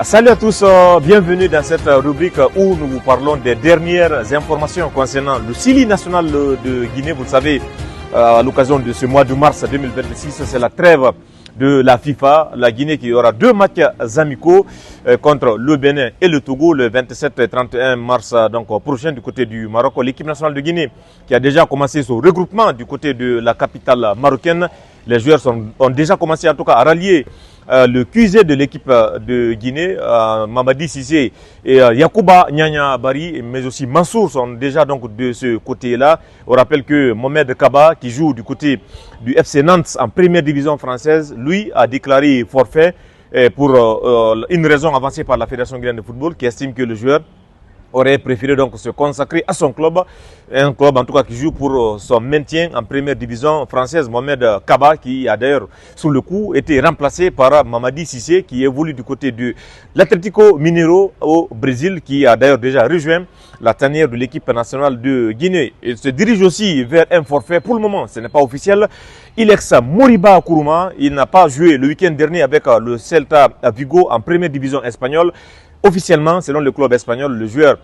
Salut à tous, bienvenue dans cette rubrique où nous vous parlons des dernières informations concernant le Sili national de Guinée. Vous le savez, à l'occasion de ce mois de mars 2026, c'est la trêve de la FIFA. La Guinée qui aura deux matchs amicaux contre le Bénin et le Togo le 27 et 31 mars donc, prochain du côté du Maroc. L'équipe nationale de Guinée qui a déjà commencé son regroupement du côté de la capitale marocaine. Les joueurs ont déjà commencé en tout cas à rallier le QG de l'équipe de Guinée, Mamadi Cissé et Yacouba Nyanya Bari, mais aussi Mansour sont déjà donc de ce côté-là. On rappelle que Mohamed Kaba, qui joue du côté du FC Nantes en première division française, lui a déclaré forfait pour une raison avancée par la Fédération guinéenne de football qui estime que le joueur aurait préféré donc se consacrer à son club, un club en tout cas qui joue pour son maintien en première division française. Mohamed Kaba, qui a d'ailleurs sous le coup été remplacé par Mamadi Cissé, qui évolue du côté de l'Atlético Mineiro au Brésil, qui a d'ailleurs déjà rejoint la tanière de l'équipe nationale de Guinée. Il se dirige aussi vers un forfait. Pour le moment, ce n'est pas officiel. Ilex Moriba Kourouma, il n'a pas joué le week-end dernier avec le Celta Vigo en première division espagnole. Officiellement, selon le club espagnol, le joueur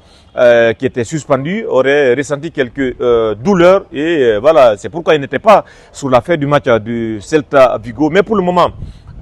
qui était suspendu aurait ressenti quelques douleurs et voilà, c'est pourquoi il n'était pas sur la fin du match du Celta Vigo. Mais pour le moment,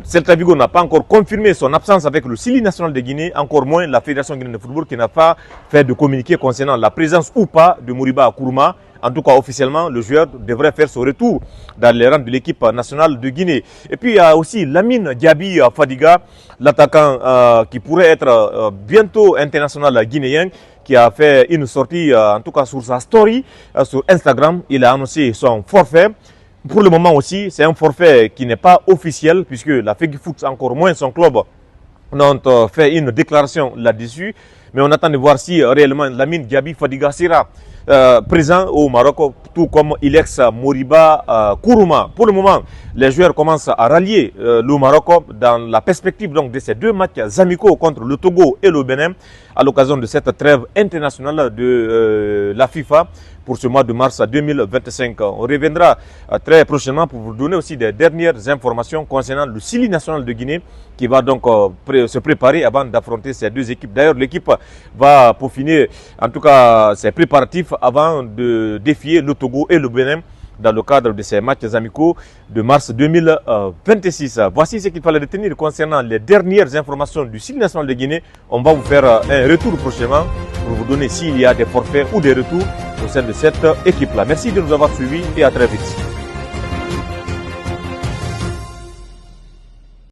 Celta Vigo n'a pas encore confirmé son absence avec le Sili national de Guinée, encore moins la Fédération guinéenne de football qui n'a pas fait de communiqué concernant la présence ou pas de Moriba Kourouma. En tout cas, officiellement, le joueur devrait faire son retour dans les rangs de l'équipe nationale de Guinée. Et puis, il y a aussi Lamine Diaby Fadiga, l'attaquant qui pourrait être bientôt international guinéen, qui a fait une sortie, en tout cas sur sa story, sur Instagram. Il a annoncé son forfait. Pour le moment aussi, c'est un forfait qui n'est pas officiel, puisque la Fegifoot, encore moins son club, n'ont fait une déclaration là-dessus. Mais on attend de voir si réellement Lamine Diaby Fadiga sera présent au Maroc, tout comme Ilex Moriba Kourouma. Pour le moment, les joueurs commencent à rallier le Maroc dans la perspective donc, de ces deux matchs amicaux contre le Togo et le Bénin à l'occasion de cette trêve internationale de la FIFA pour ce mois de mars 2025. On reviendra très prochainement pour vous donner aussi des dernières informations concernant le Sili national de Guinée qui va donc se préparer avant d'affronter ces deux équipes. D'ailleurs, l'équipe va peaufiner en tout cas ses préparatifs avant de défier le Togo et le Bénin dans le cadre de ces matchs amicaux de mars 2026. Voici ce qu'il fallait retenir concernant les dernières informations du Sili national de Guinée. On va vous faire un retour prochainement pour vous donner s'il y a des forfaits ou des retours au sein de cette équipe-là. Merci de nous avoir suivis et à très vite.